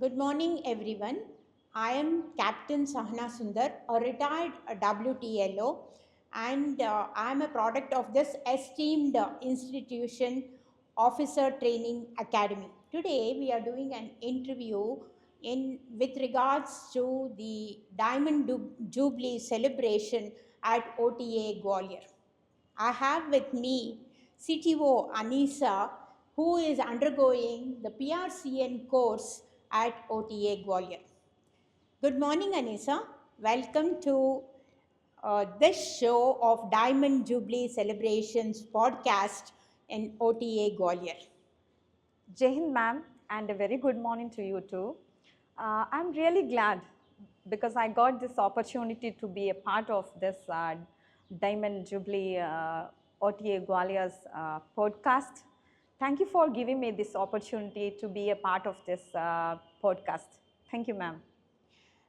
Good morning, everyone. I am Captain Sahana Sundar, a retired WTLO, and I am a product of this esteemed institution, Officer Training Academy. Today, we are doing an interview in with regards to the Diamond Jubilee celebration at OTA Gwalior. I have with me CTO Anisa, who is undergoing the PRCN course at OTA Gwalior. Good morning, Anisa. Welcome to this show of Diamond Jubilee Celebrations podcast in OTA Gwalior. Jai Hind, ma'am, and a very good morning to you too. I'm really glad because I got this opportunity to be a part of this Diamond Jubilee OTA Gwalior's podcast. Thank you for giving me this opportunity to be a part of this podcast. Thank you, ma'am.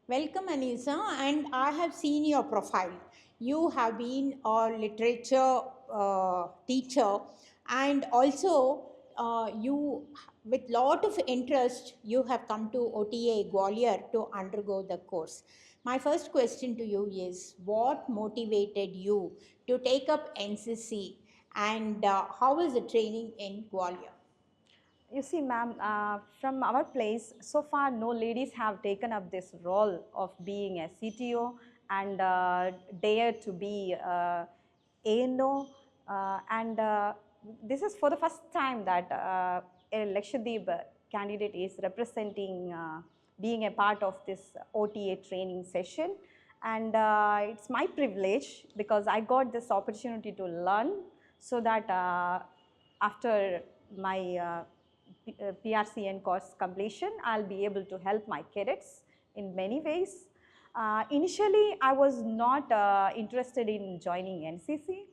Welcome, Anisa, and I have seen your profile. You have been a literature teacher, and also you, with lot of interest, you have come to OTA Gwalior to undergo the course. My first question to you is, what motivated you to take up NCC, and how is the training in Gwalior? You see, ma'am, from our place, so far no ladies have taken up this role of being a CTO and dare to be ANO. And this is for the first time that a Lakshadweep candidate is representing, being a part of this OTA training session. And it's my privilege because I got this opportunity to learn so that after my PRCN course completion, I'll be able to help my cadets in many ways. Initially, I was not interested in joining NCC.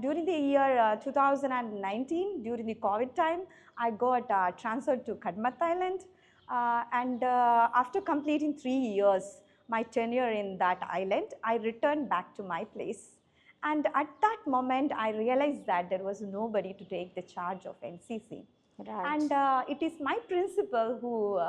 During the year 2019, during the COVID time, I got transferred to Kadma, Thailand. And after completing 3 years, my tenure in that island, I returned back to my place. And at that moment, I realized that there was nobody to take the charge of NCC. Right. And it is my principal who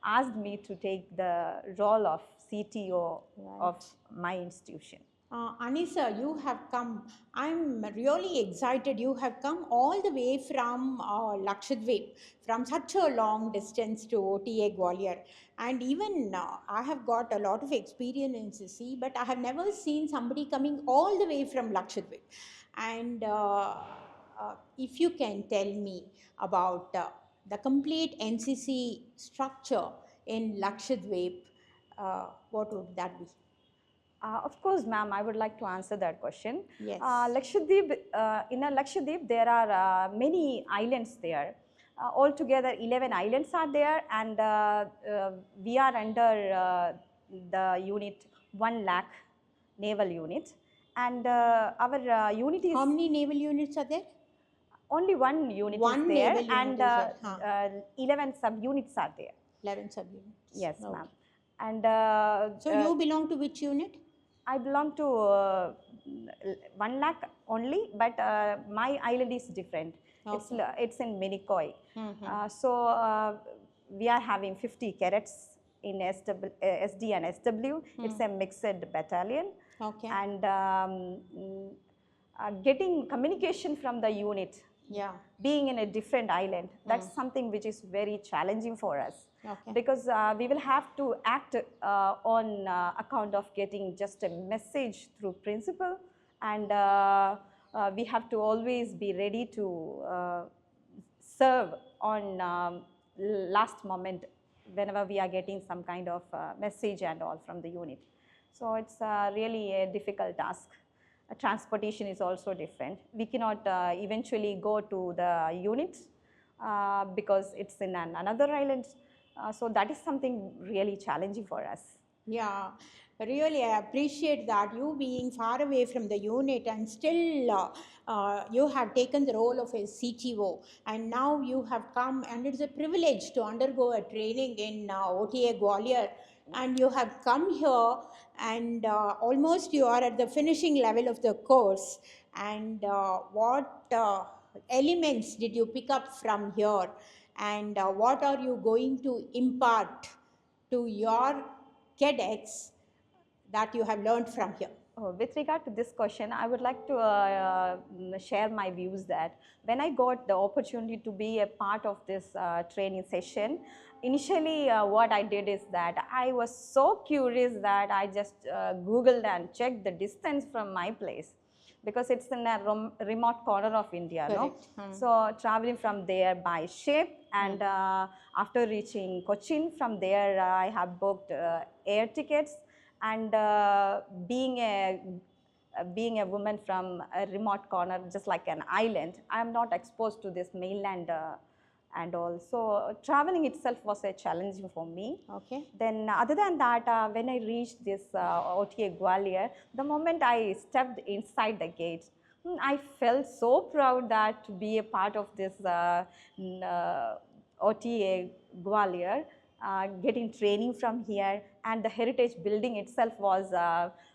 asked me to take the role of CTO of my institution. Anisa, you have come. I'm really excited. You have come all the way from Lakshadweep, from such a long distance to OTA Gwalior. And even I have got a lot of experience in NCC, but I have never seen somebody coming all the way from Lakshadweep. And if you can tell me about the complete NCC structure in Lakshadweep, what would that be? Of course, ma'am, I would like to answer that question. Yes. Lakshadweep, in a Lakshadweep, there are many islands there. Altogether, 11 islands are there, and we are under the unit 1 lakh naval unit. And our unit is. How many naval units are there? Only one unit One is there, naval unit and 11 subunits are there. 11 subunits. Yes, Okay. ma'am. And so you belong to which unit? I belong to 1 lakh only, but my island is different. Okay. It's in Minikoi. So we are having 50 cadets in SD and SW. It's a mixed battalion. Okay. And getting communication from the unit, being in a different island, that's something which is very challenging for us. Okay. Because we will have to act on account of getting just a message through principal, and we have to always be ready to serve on last moment whenever we are getting some kind of message and all from the unit. So it's really a difficult task. Transportation is also different. We cannot eventually go to the unit because it's in another island. So that is something really challenging for us. Yeah, really I appreciate that, you being far away from the unit and still you have taken the role of a CTO, and now you have come, and it's a privilege to undergo a training in OTA Gwalior, and you have come here, and almost you are at the finishing level of the course. And what elements did you pick up from here, and what are you going to impart to your cadets that you have learned from here? Oh, with regard to this question, I would like to share my views that when I got the opportunity to be a part of this training session, initially what I did is that I was so curious that I just Googled and checked the distance from my place, because it's in a remote corner of India, no? Correct. So traveling from there by ship, and after reaching Cochin, from there I have booked air tickets, and being a woman from a remote corner, just like an island, I am not exposed to this mainland and all. So traveling itself was a challenge for me. Okay. Then other than that, when I reached this OTA Gwalior, the moment I stepped inside the gate, I felt so proud that to be a part of this OTA Gwalior, getting training from here, and the heritage building itself was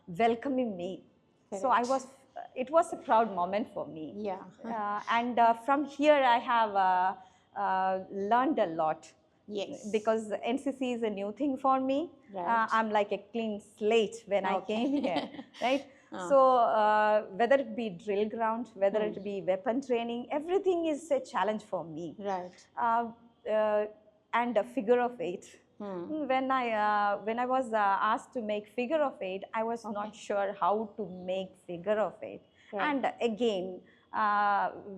welcoming me. Correct. So it was a proud moment for me. Yeah. And from here I have learned a lot. Yes. Because NCC is a new thing for me. Right. I'm like a clean slate when I Okay. came here, right? So whether it be drill ground, whether it be weapon training, everything is a challenge for me. Right. And a figure of eight. When I was asked to make figure of eight, I was not sure how to make figure of eight. Right. And again,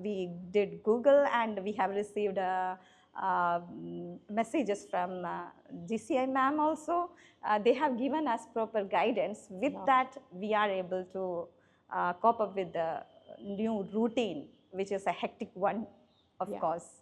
we did Google, and we have received messages from GCI ma'am also. They have given us proper guidance. With that, we are able to cope up with the new routine, which is a hectic one, of course.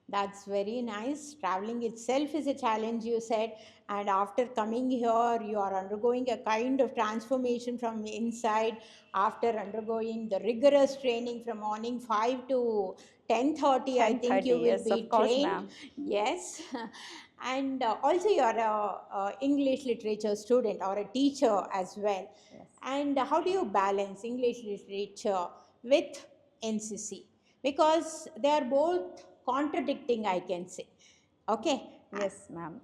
That's very nice. Traveling itself is a challenge, you said, and after coming here, you are undergoing a kind of transformation from inside. After undergoing the rigorous training from morning 5 to 10:30, I think you will yes, be of course, trained. Yes, and also you are a English literature student or a teacher as well. Yes. And how do you balance English literature with NCC? Because they are both contradicting, I can say. Okay. Yes, ma'am.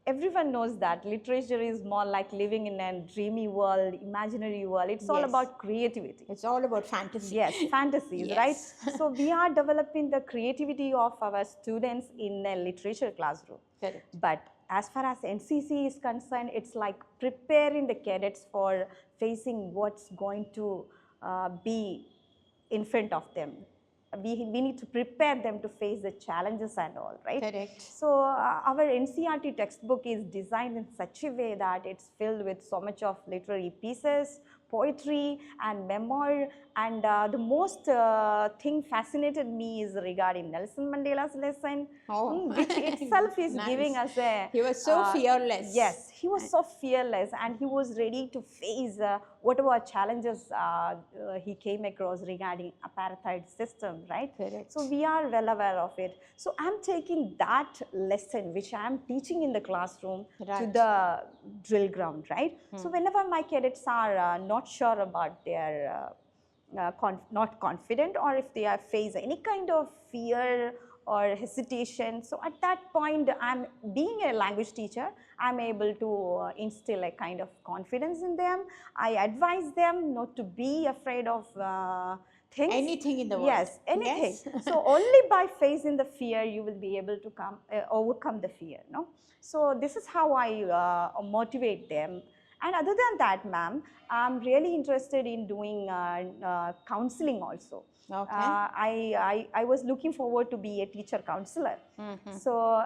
Everyone knows that literature is more like living in a dreamy world, imaginary world. It's all about creativity. It's all about fantasy. Yes, fantasies, Yes. right? So we are developing the creativity of our students in a literature classroom. Correct. But as far as NCC is concerned, it's like preparing the cadets for facing what's going to be in front of them. We need to prepare them to face the challenges and all, right? Correct. So our NCRT textbook is designed in such a way that it's filled with so much of literary pieces, poetry and memoir, and the most thing fascinated me is regarding Nelson Mandela's lesson, which itself is giving us a... He was so fearless. Yes, he was so fearless, and he was ready to face whatever challenges he came across regarding apartheid system, right? Correct. So we are well aware of it. So I'm taking that lesson which I'm teaching in the classroom to the drill ground, right? So whenever my cadets are not sure about their not confident, or if they are face any kind of fear or hesitation, so at that point, I'm being a language teacher, I'm able to instill a kind of confidence in them. I advise them not to be afraid of things. Anything in the world. Yes, anything. Yes. So only by facing the fear you will be able to overcome the fear, no? So this is how I motivate them. And other than that, ma'am, I'm really interested in doing counseling also. Okay. I was looking forward to be a teacher counselor. So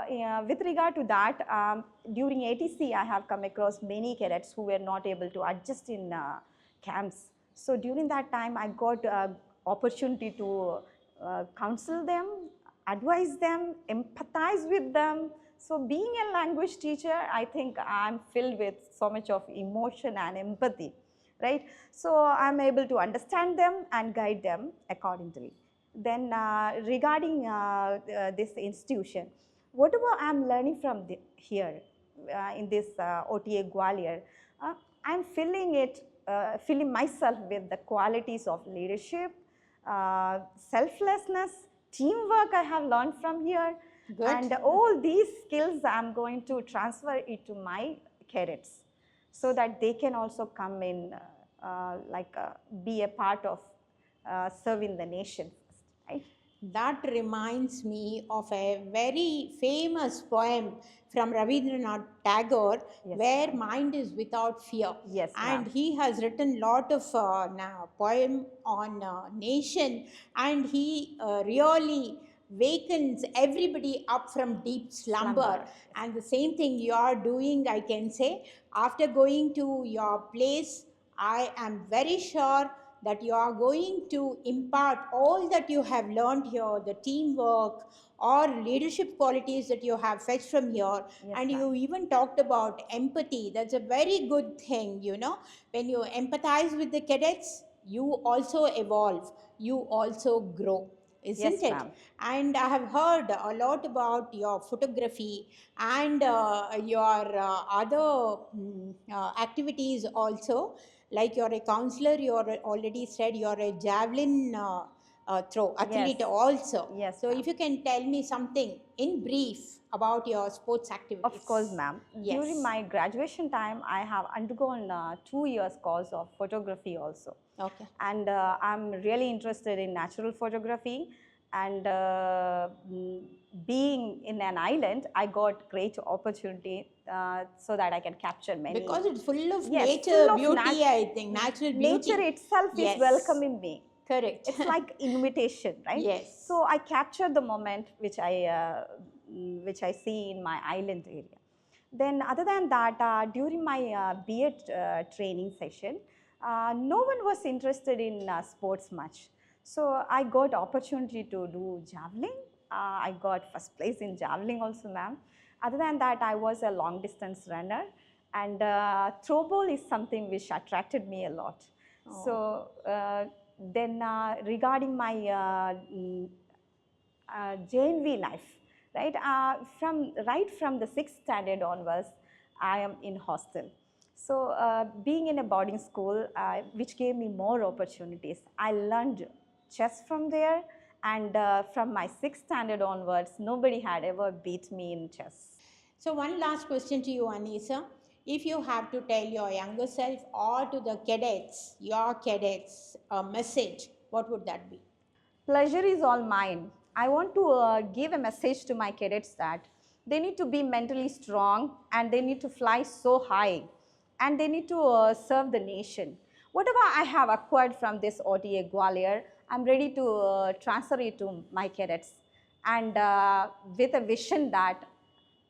with regard to that, during ATC, I have come across many cadets who were not able to adjust in camps. So during that time, I got opportunity to counsel them, advise them, empathize with them. So being a language teacher, I think I'm filled with so much of emotion and empathy, right? So I'm able to understand them and guide them accordingly. Then regarding this institution, whatever I'm learning from here in this OTA Gwalior, I'm filling myself with the qualities of leadership, selflessness, teamwork I have learned from here. Good. And all these skills I'm going to transfer it to my cadets so that they can also come in, be a part of serving the nation, right? That reminds me of a very famous poem from Rabindranath Tagore, Yes, where ma'am. mind is without fear. Yes, And ma'am. he has written lot of poem on nation, and he really wakens everybody up from deep slumber. Slumber. And the same thing you are doing, I can say. After going to your place, I am very sure that you are going to impart all that you have learned here, the teamwork or leadership qualities that you have fetched from here. Yes, And ma'am. you even talked about empathy. That's a very good thing, When you empathize with the cadets, you also evolve, you also grow, isn't Yes, it? ma'am. And I have heard a lot about your photography and your other activities also. Like you're a counselor, you're already said you're a javelin throw Yes. athlete also. Yes, So ma'am. if you can tell me something in brief about your sports activities. Of course, ma'am. Yes. During my graduation time, I have undergone 2 years course of photography also. Okay. And I'm really interested in natural photography. And being in an island, I got great opportunity so that I can capture many. Because it's full of Yes, nature full of beauty, I think, natural beauty. Nature itself Yes. is welcoming me. Correct. It's like invitation, right? Yes. So I capture the moment which I see in my island area. Then other than that, during my B.Ed training session, no one was interested in sports much. So I got opportunity to do javelin. I got first place in javelin also, ma'am. Other than that, I was a long distance runner, and throw ball is something which attracted me a lot. Oh. So then regarding my JNV life, right? Right from the 6th standard onwards, I am in hostel. So being in a boarding school, which gave me more opportunities, I learned chess from there, and from my 6th standard onwards, nobody had ever beat me in chess. So one last question to you, Anisa. If you have to tell your younger self or to the cadets, your cadets, a message, what would that be? Pleasure is all mine. I want to give a message to my cadets that they need to be mentally strong, and they need to fly so high, and they need to serve the nation. Whatever I have acquired from this OTA Gwalior, I'm ready to transfer it to my cadets, and with a vision that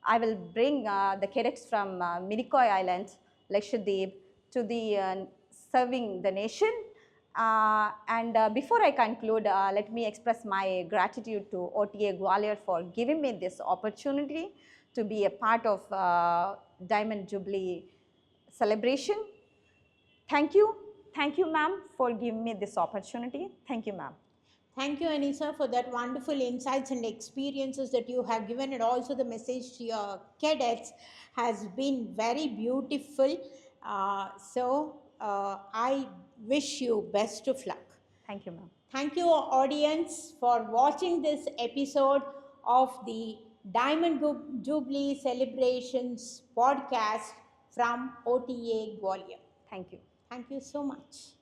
I will bring the cadets from Minikoy Island, Lakshadweep, to the serving the nation. And before I conclude, let me express my gratitude to OTA Gwalior for giving me this opportunity to be a part of Diamond Jubilee celebration. Thank you. Thank you, ma'am, for giving me this opportunity. Thank you, ma'am. Thank you, Anisa, for that wonderful insights and experiences that you have given, and also the message to your cadets has been very beautiful. I wish you best of luck. Thank you, ma'am. Thank you, audience, for watching this episode of the Diamond Jubilee Celebrations podcast from OTA Gwalior. Thank you. Thank you so much.